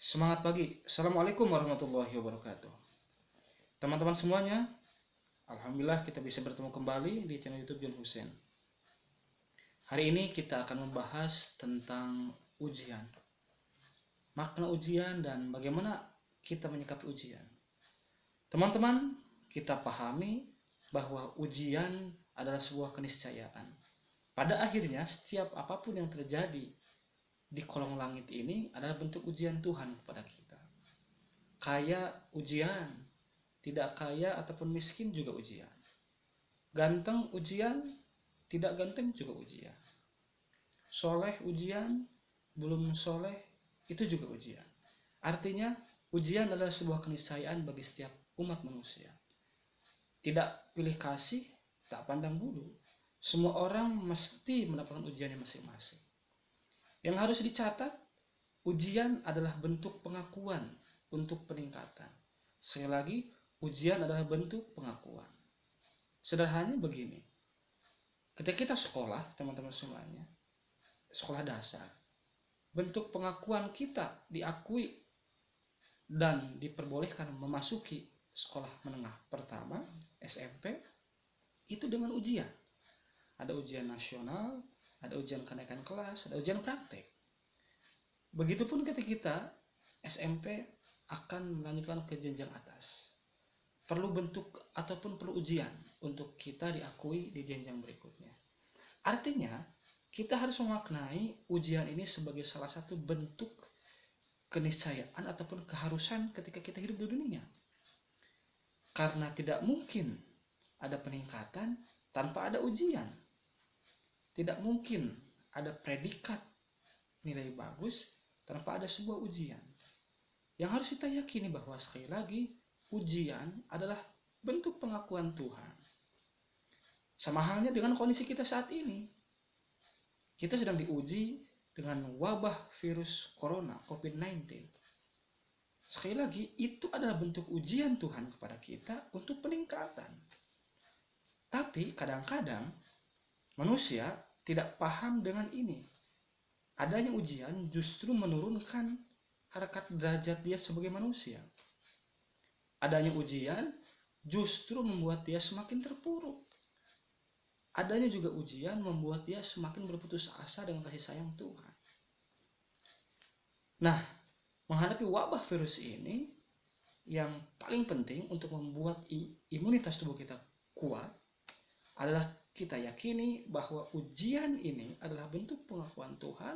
Semangat pagi. Assalamualaikum warahmatullahi wabarakatuh. Teman-teman semuanya, alhamdulillah kita bisa bertemu kembali di channel YouTube John Hussein. Hari ini kita akan membahas tentang ujian. Makna ujian dan bagaimana kita menyikapi ujian. Teman-teman, kita pahami bahwa ujian adalah sebuah keniscayaan. Pada akhirnya, setiap apapun yang terjadi di kolong langit ini adalah bentuk ujian Tuhan kepada kita. Kaya ujian, tidak kaya ataupun miskin juga ujian. Ganteng ujian, tidak ganteng juga ujian. Soleh ujian, belum soleh itu juga ujian. Artinya ujian adalah sebuah keniscayaan bagi setiap umat manusia. Tidak pilih kasih, tak pandang bulu. Semua orang mesti mendapatkan ujiannya masing-masing. Yang harus dicatat, ujian adalah bentuk pengakuan untuk peningkatan. Sekali lagi, ujian adalah bentuk pengakuan. Sederhananya begini, ketika kita sekolah, teman-teman semuanya, sekolah dasar, bentuk pengakuan kita diakui dan diperbolehkan memasuki sekolah menengah pertama, SMP, itu dengan ujian. Ada ujian nasional, ada ujian kenaikan kelas, ada ujian praktek. Begitupun ketika kita SMP akan melanjutkan ke jenjang atas. Perlu bentuk ataupun perlu ujian untuk kita diakui di jenjang berikutnya. Artinya, kita harus memaknai ujian ini sebagai salah satu bentuk keniscayaan ataupun keharusan ketika kita hidup di dunia. Karena tidak mungkin ada peningkatan tanpa ada ujian. Tidak mungkin ada predikat nilai bagus tanpa ada sebuah ujian. Yang harus kita yakini bahwa sekali lagi ujian adalah bentuk pengakuan Tuhan. Sama halnya dengan kondisi kita saat ini. Kita sedang diuji dengan wabah virus corona COVID-19. Sekali lagi itu adalah bentuk ujian Tuhan kepada kita untuk peningkatan. Tapi kadang-kadang manusia tidak paham dengan ini. Adanya ujian justru menurunkan harkat derajat dia sebagai manusia. Adanya ujian justru membuat dia semakin terpuruk. Adanya juga ujian membuat dia semakin berputus asa dengan kasih sayang Tuhan. Nah, menghadapi wabah virus ini, yang paling penting untuk membuat imunitas tubuh kita kuat adalah kita yakini bahwa ujian ini adalah bentuk pengakuan Tuhan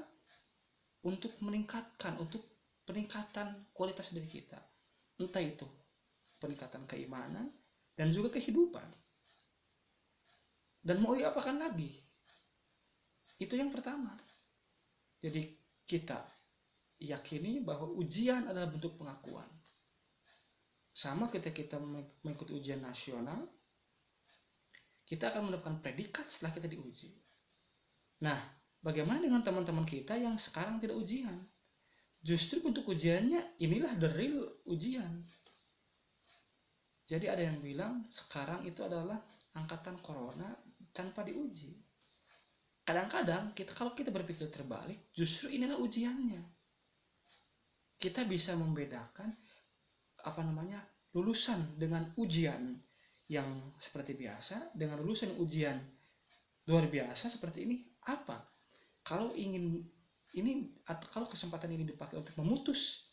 untuk peningkatan kualitas diri kita. Entah itu peningkatan keimanan dan juga kehidupan. Dan mau diapakan lagi? Itu yang pertama. Jadi kita yakini bahwa ujian adalah bentuk pengakuan. Sama ketika kita mengikuti ujian nasional, kita akan mendapatkan predikat setelah kita diuji. Nah, bagaimana dengan teman-teman kita yang sekarang tidak ujian? Justru bentuk ujiannya inilah the real ujian. Jadi ada yang bilang sekarang itu adalah angkatan corona tanpa diuji. Kadang-kadang kalau kita berpikir terbalik, justru inilah ujiannya. Kita bisa membedakan lulusan dengan ujian yang seperti biasa dengan lulusan ujian luar biasa seperti ini apa? Kalau kesempatan ini dipakai untuk memutus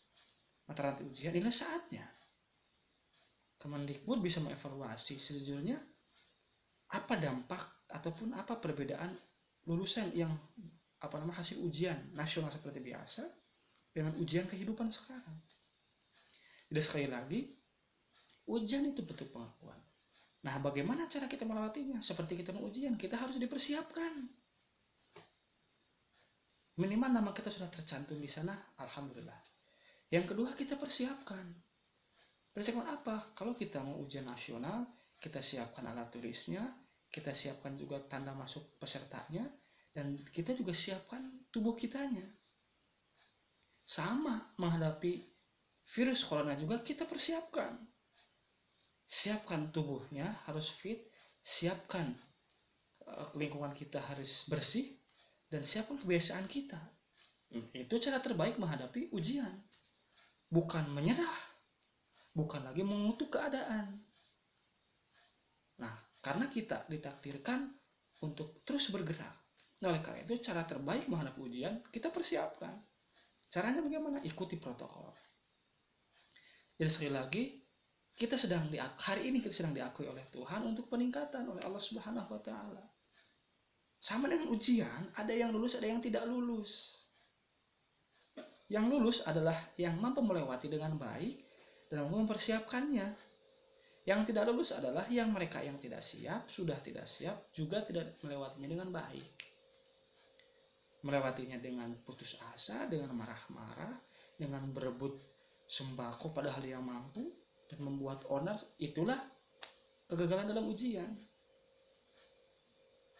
mata rantai ujian, inilah saatnya Kemendikbud bisa mengevaluasi sejujurnya apa dampak ataupun apa perbedaan lulusan yang hasil ujian nasional seperti biasa dengan ujian kehidupan sekarang. Jadi sekali lagi, ujian itu bentuk pengakuan. Nah, bagaimana cara kita melewatinya? Seperti kita mau ujian, kita harus dipersiapkan. Minimal nama kita sudah tercantum di sana, alhamdulillah. Yang kedua, kita persiapkan. Persiapkan apa? Kalau kita mau ujian nasional, kita siapkan alat tulisnya, kita siapkan juga tanda masuk pesertanya, dan kita juga siapkan tubuh kitanya. Sama menghadapi virus corona juga kita persiapkan. Siapkan tubuhnya harus fit, siapkan lingkungan kita harus bersih, dan siapkan kebiasaan kita. Itu cara terbaik menghadapi ujian. bukan menyerah, bukan lagi mengutuk keadaan. Nah, karena kita ditakdirkan untuk terus bergerak. Nah, oleh karena itu cara terbaik menghadapi ujian kita persiapkan. Caranya bagaimana? Ikuti protokol. Jadi sekali lagi, hari ini kita sedang diakui oleh Tuhan untuk peningkatan oleh Allah Subhanahu wa taala. Sama dengan ujian, ada yang lulus, ada yang tidak lulus. Yang lulus adalah yang mampu melewati dengan baik dan mampu mempersiapkannya. Yang tidak lulus adalah mereka yang tidak siap, sudah tidak siap, juga tidak melewatinya dengan baik. Melewatinya dengan putus asa, dengan marah-marah, dengan berebut sembako padahal yang mampu, dan membuat onar. Itulah kegagalan dalam ujian.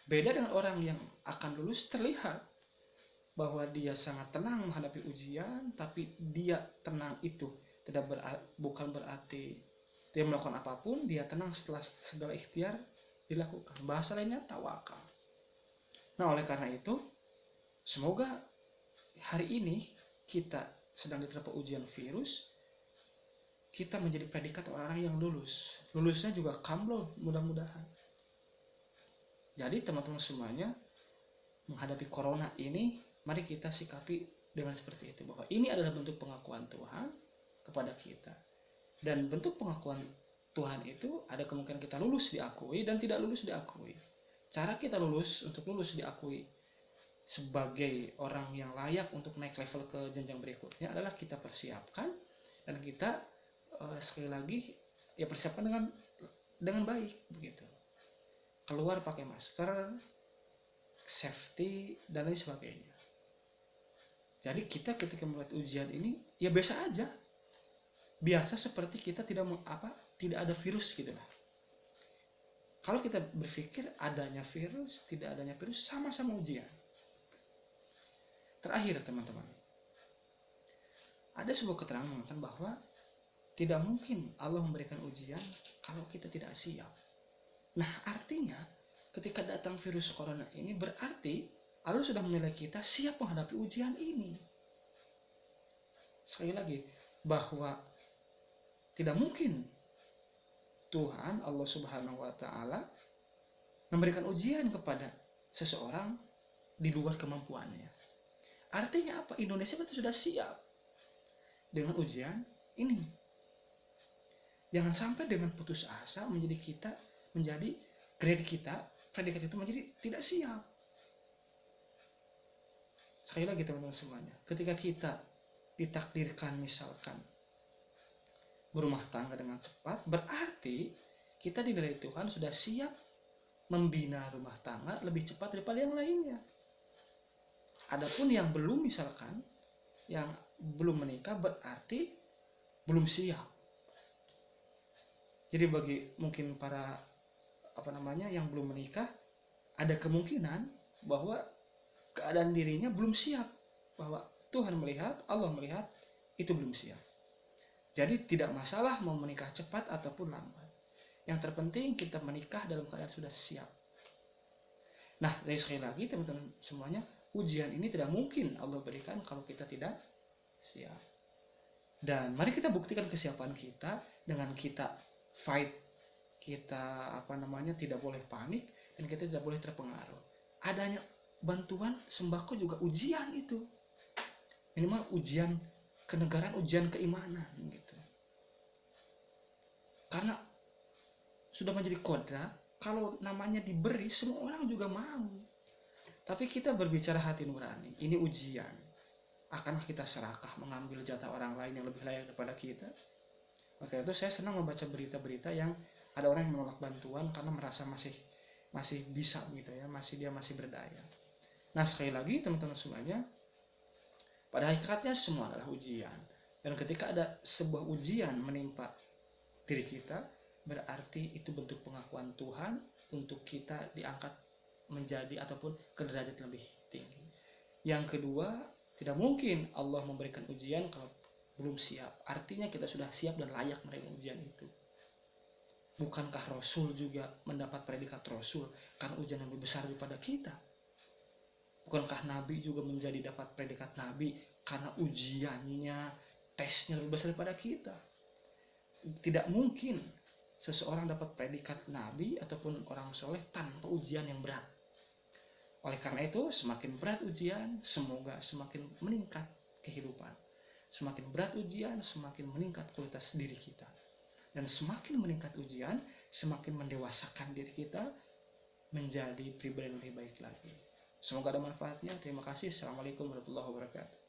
Beda dengan orang yang akan lulus, terlihat bahwa dia sangat tenang menghadapi ujian, tapi dia tenang itu bukan berarti dia melakukan apapun, dia tenang setelah segala ikhtiar dilakukan. Bahasa lainnya tawakal. Nah, oleh karena itu, semoga hari ini kita sedang diterpa ujian virus, kita menjadi predikat orang-orang yang lulus. Lulusnya juga kamlot, mudah-mudahan. Jadi teman-teman semuanya, menghadapi corona ini, mari kita sikapi dengan seperti itu, bahwa ini adalah bentuk pengakuan Tuhan kepada kita. Dan bentuk pengakuan Tuhan itu ada kemungkinan kita lulus diakui dan tidak lulus diakui. Cara kita untuk lulus diakui sebagai orang yang layak untuk naik level ke jenjang berikutnya adalah kita persiapkan, dan kita sekali lagi ya persiapkan dengan baik begitu. Keluar pakai masker, safety dan lain sebagainya. Jadi kita ketika melihat ujian ini ya biasa aja. Biasa seperti kita tidak ada virus gitu lah. Kalau kita berpikir adanya virus, tidak adanya virus, sama-sama ujian. Terakhir teman-teman, ada sebuah keterangan mengatakan bahwa tidak mungkin Allah memberikan ujian kalau kita tidak siap. Nah, artinya ketika datang virus corona ini berarti Allah sudah menilai kita siap menghadapi ujian ini. Sekali lagi, bahwa tidak mungkin Tuhan Allah Subhanahu wa taala memberikan ujian kepada seseorang di luar kemampuannya. Artinya apa? Indonesia betul sudah siap dengan ujian ini. Jangan sampai dengan putus asa menjadi predikat itu menjadi tidak siap. Sekali lagi teman-teman semuanya, ketika kita ditakdirkan misalkan berumah tangga dengan cepat, berarti kita dinilai Tuhan sudah siap membina rumah tangga lebih cepat daripada yang lainnya. Adapun yang belum yang belum menikah berarti belum siap. Jadi bagi mungkin para yang belum menikah, ada kemungkinan bahwa keadaan dirinya belum siap, bahwa Tuhan melihat, Allah melihat itu belum siap. Jadi tidak masalah mau menikah cepat ataupun lambat. Yang terpenting kita menikah dalam keadaan sudah siap. Nah, dari sekali lagi teman-teman semuanya, ujian ini tidak mungkin Allah berikan kalau kita tidak siap. Dan mari kita buktikan kesiapan kita dengan kita fight. Kita tidak boleh panik dan kita tidak boleh terpengaruh. Adanya bantuan sembako juga ujian itu. Minimal ujian kenegaraan, ujian keimanan gitu. Karena sudah menjadi kodrat, kalau namanya diberi semua orang juga mau. Tapi kita berbicara hati nurani, ini ujian. Akankah kita serakah mengambil jatah orang lain yang lebih layak daripada kita? Maka itu saya senang membaca berita-berita yang ada orang yang menolak bantuan karena merasa masih bisa gitu ya, masih berdaya. Nah, sekali lagi teman-teman semuanya, pada hakikatnya semua adalah ujian. Dan ketika ada sebuah ujian menimpa diri kita, berarti itu bentuk pengakuan Tuhan untuk kita diangkat menjadi ataupun ke derajat lebih tinggi. Yang kedua, tidak mungkin Allah memberikan ujian kalau belum siap. Artinya kita sudah siap dan layak menerima ujian itu. Bukankah Rasul juga mendapat predikat Rasul karena ujian yang lebih besar daripada kita? Bukankah Nabi juga dapat predikat Nabi karena ujiannya tesnya lebih besar daripada kita. Tidak mungkin seseorang dapat predikat nabi ataupun orang soleh tanpa ujian yang berat. Oleh karena itu, semakin berat ujian, semoga semakin meningkat kehidupan. Semakin berat ujian, semakin meningkat kualitas diri kita. Dan semakin meningkat ujian, semakin mendewasakan diri kita menjadi pribadi yang lebih baik lagi. Semoga ada manfaatnya. Terima kasih. Assalamualaikum warahmatullahi wabarakatuh.